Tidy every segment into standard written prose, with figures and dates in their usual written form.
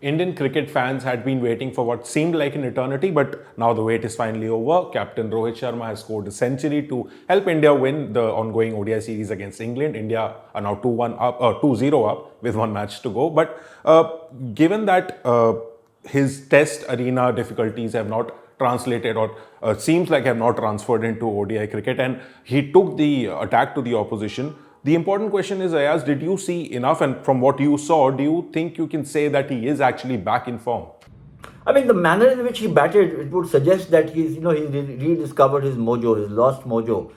Indian cricket fans had been waiting for what seemed like an eternity, but now the wait is finally over. Captain Rohit Sharma has scored a century to help India win the ongoing ODI series against England. India are now 2-1 up, 2-0 up with one match to go. But given that his test arena difficulties have not translated or seems like have not transferred into ODI cricket, and he took the attack to the opposition. The important question is, Ayaz, did you see enough? And from what you saw, do you think you can say that he is actually back in form? I mean, the manner in which he batted, it would suggest that he's rediscovered his mojo, his lost mojo.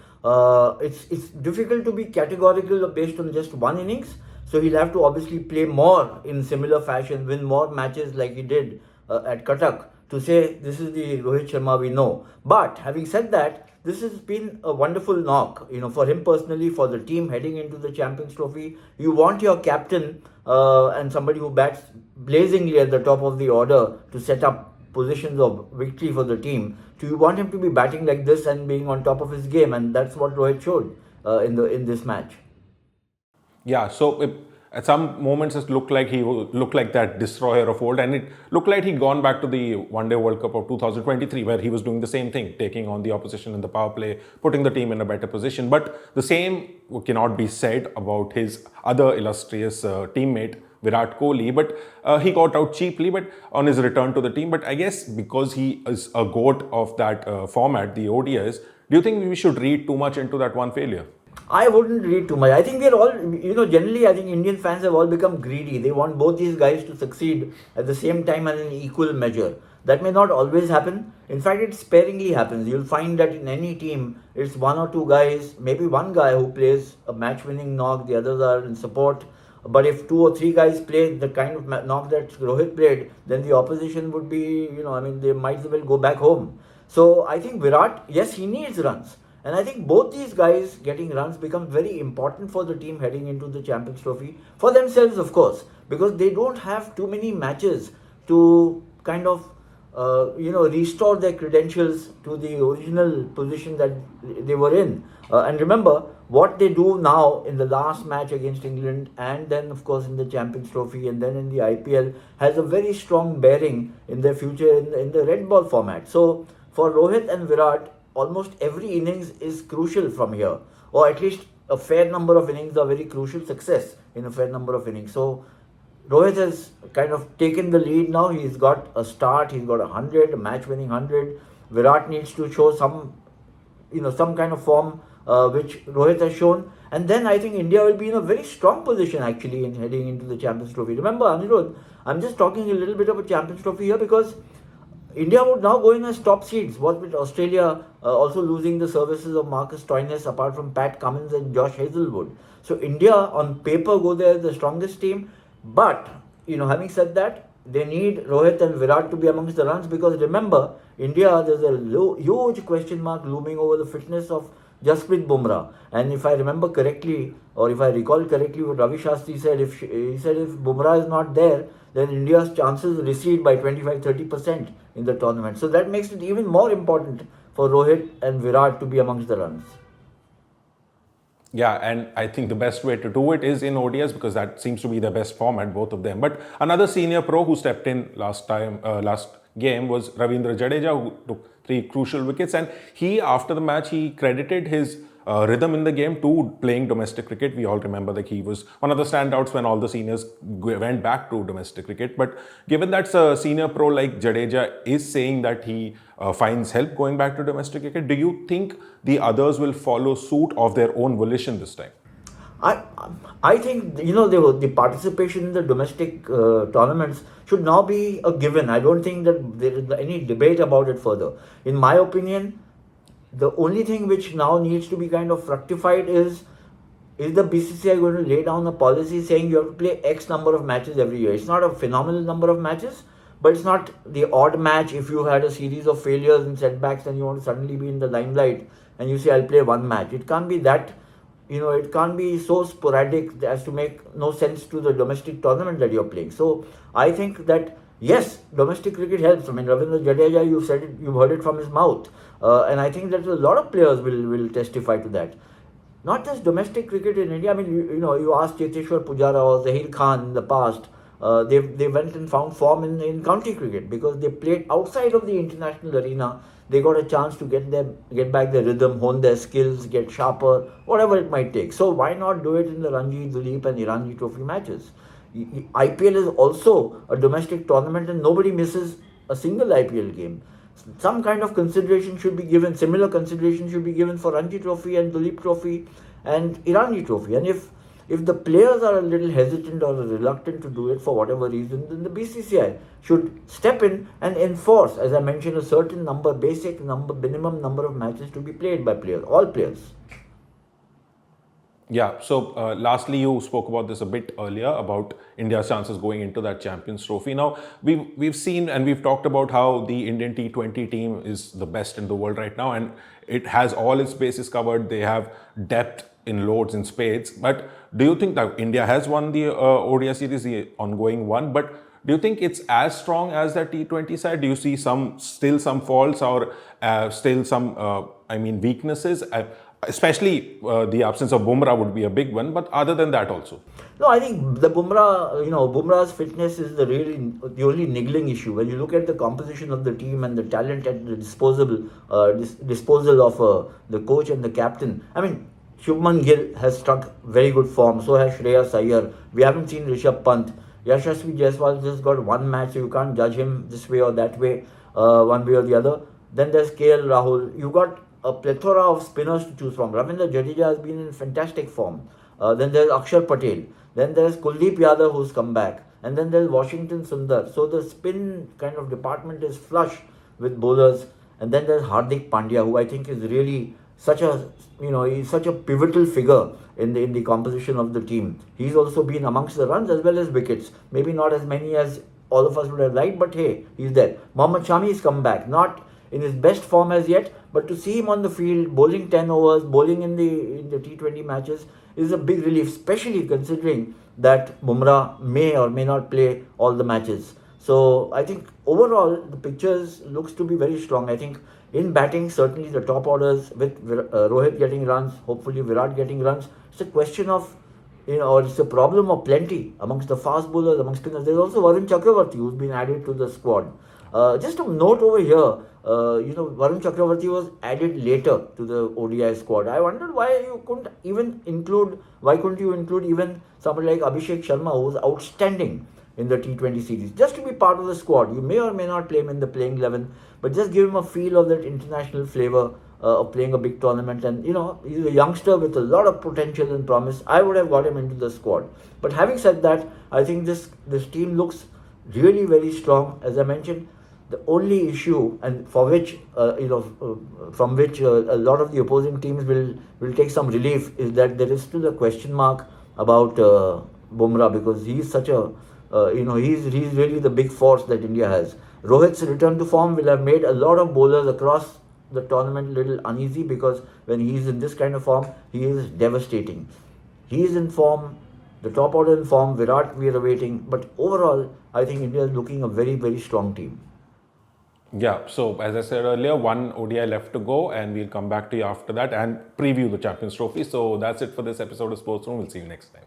It's difficult to be categorical based on just one innings. So he'll have to obviously play more in similar fashion, win more matches like he did at Cuttack to say this is the Rohit Sharma we know. But having said that, this has been a wonderful knock, for him personally, for the team heading into the Champions Trophy. You want your captain and somebody who bats blazingly at the top of the order to set up positions of victory for the team. So you want him to be batting like this and being on top of his game, and that's what Rohit showed in this match. Yeah, so at some moments it looked like he looked like that destroyer of old, and it looked like he'd gone back to the One Day World Cup of 2023, where he was doing the same thing, taking on the opposition in the power play, putting the team in a better position. But the same cannot be said about his other illustrious teammate, Virat Kohli, but he got out cheaply but on his return to the team. But I guess because he is a goat of that format, the ODIs, do you think we should read too much into that one failure? I wouldn't read too much. I think we're all, generally I think Indian fans have all become greedy. They want both these guys to succeed at the same time and in equal measure. That may not always happen. In fact, it sparingly happens. You'll find that in any team, it's one or two guys, maybe one guy who plays a match-winning knock, the others are in support. But if two or three guys play the kind of knock that Rohit played, then the opposition would be, they might as well go back home. So I think Virat, yes, he needs runs. And I think both these guys getting runs become very important for the team heading into the Champions Trophy. For themselves, of course, because they don't have too many matches to kind of, restore their credentials to the original position that they were in. And remember, what they do now in the last match against England, and then, of course, in the Champions Trophy, and then in the IPL, has a very strong bearing in their future in the red ball format. So, for Rohit and Virat, almost every innings is crucial from here, or at least a fair number of innings are very crucial success in a fair number of innings. So Rohit has kind of taken the lead now. He's got a start, he's got 100, a match-winning 100. Virat needs to show some kind of form which Rohit has shown. And then I think India will be in a very strong position actually in heading into the Champions Trophy. Remember, Anirudh, I'm just talking a little bit of a Champions Trophy here because India would now go in as top seeds, what with Australia also losing the services of Marcus Stoinis apart from Pat Cummins and Josh Hazelwood. So India on paper go there as the strongest team. But, having said that, they need Rohit and Virat to be amongst the runs because remember, India, there's a huge question mark looming over the fitness of Jasprit Bumrah. And if I remember correctly, or if I recall correctly what Ravi Shastri said, if Bumrah is not there, then India's chances recede by 25-30% in the tournament. So that makes it even more important for Rohit and Virat to be amongst the runs. Yeah, and I think the best way to do it is in ODIs because that seems to be the best format, both of them. But another senior pro who stepped in last game was Ravindra Jadeja, who took 3 crucial wickets. And after the match, he credited his rhythm in the game to playing domestic cricket. We all remember that he was one of the standouts when all the seniors went back to domestic cricket. But given that a senior pro like Jadeja is saying that he finds help going back to domestic cricket, do you think the others will follow suit of their own volition this time? I think, the participation in the domestic tournaments should now be a given. I don't think that there is any debate about it further. In my opinion, the only thing which now needs to be kind of fructified is the BCCI going to lay down a policy saying you have to play X number of matches every year. It's not a phenomenal number of matches, but it's not the odd match. If you had a series of failures and setbacks and you want to suddenly be in the limelight and you say, I'll play one match. It can't be that, it can't be so sporadic as to make no sense to the domestic tournament that you're playing. So I think that, yes, domestic cricket helps. I mean, Ravindra Jadeja, you've heard it from his mouth. And I think that a lot of players will testify to that. not just domestic cricket in India. I mean, you asked Cheteshwar Pujara or Zahir Khan in the past. They went and found form in county cricket because they played outside of the international arena. They got a chance to get back their rhythm, hone their skills, get sharper, whatever it might take. So why not do it in the Ranji, Duleep, and Iranji Trophy matches? IPL is also a domestic tournament, and nobody misses a single IPL game. Some kind of consideration should be given. Similar consideration should be given for Ranji Trophy and Duleep Trophy and Iranji Trophy. And if the players are a little hesitant or reluctant to do it for whatever reason, then the BCCI should step in and enforce, as I mentioned, a certain number, basic number, minimum number of matches to be played by players, all players. Yeah, so lastly, you spoke about this a bit earlier about India's chances going into that Champions Trophy. Now, we've seen and we've talked about how the Indian T20 team is the best in the world right now, and it has all its bases covered. They have depth in loads and spades. But do you think that India has won the ODI series, the ongoing one? But do you think it's as strong as the T20 side? Do you see still some faults or still some weaknesses? Especially the absence of Bumrah would be a big one, but other than that also. No, I think the Bumrah's fitness is the only niggling issue. When you look at the composition of the team and the talent at the disposal of the coach and the captain, I mean, Shubman Gill has struck very good form. So has Shreyas Iyer. We haven't seen Rishabh Pant. Yashasvi Jaiswal just got one match, so you can't judge him this way or that way, one way or the other. Then there's KL Rahul. You got a plethora of spinners to choose from. Ravindra Jadeja has been in fantastic form. Then there's Akshar Patel. Then there's Kuldeep Yadav who's come back. And then there's Washington Sundar. So the spin kind of department is flush with bowlers. And then there's Hardik Pandya, who I think is really he's such a pivotal figure in the composition of the team. He's also been amongst the runs as well as wickets. Maybe not as many as all of us would have liked, but hey, he's there. Mohammad Shami has come back. Not in his best form as yet, but to see him on the field, bowling 10 overs, bowling in the T20 matches is a big relief, especially considering that Bumrah may or may not play all the matches. So I think overall the pictures looks to be very strong. I think in batting, certainly the top orders with Rohit getting runs, hopefully Virat getting runs. It's a question of, or it's a problem of plenty amongst the fast bowlers, amongst spinners. There's also Varun Chakravarti who's been added to the squad. Just a note over here, Varun Chakravarti was added later to the ODI squad. I wondered why you couldn't include even somebody like Abhishek Sharma, who was outstanding in the T20 series, just to be part of the squad. You may or may not play him in the playing 11, but just give him a feel of that international flavour of playing a big tournament. And he's a youngster with a lot of potential and promise. I would have got him into the squad. But having said that, I think this team looks really very strong. As I mentioned, the only issue, and for which from which a lot of the opposing teams will take some relief, is that there is still a question mark about Bumrah, because he's such a he's really the big force that India has. Rohit's return to form will have made a lot of bowlers across the tournament a little uneasy, because when he's in this kind of form, he is devastating. He is in form, the top order in form. Virat we are awaiting, but overall I think India is looking a very, very strong team. Yeah, so as I said earlier, one ODI left to go, and we'll come back to you after that and preview the Champions Trophy. So that's it for this episode of Sports Room. We'll see you next time.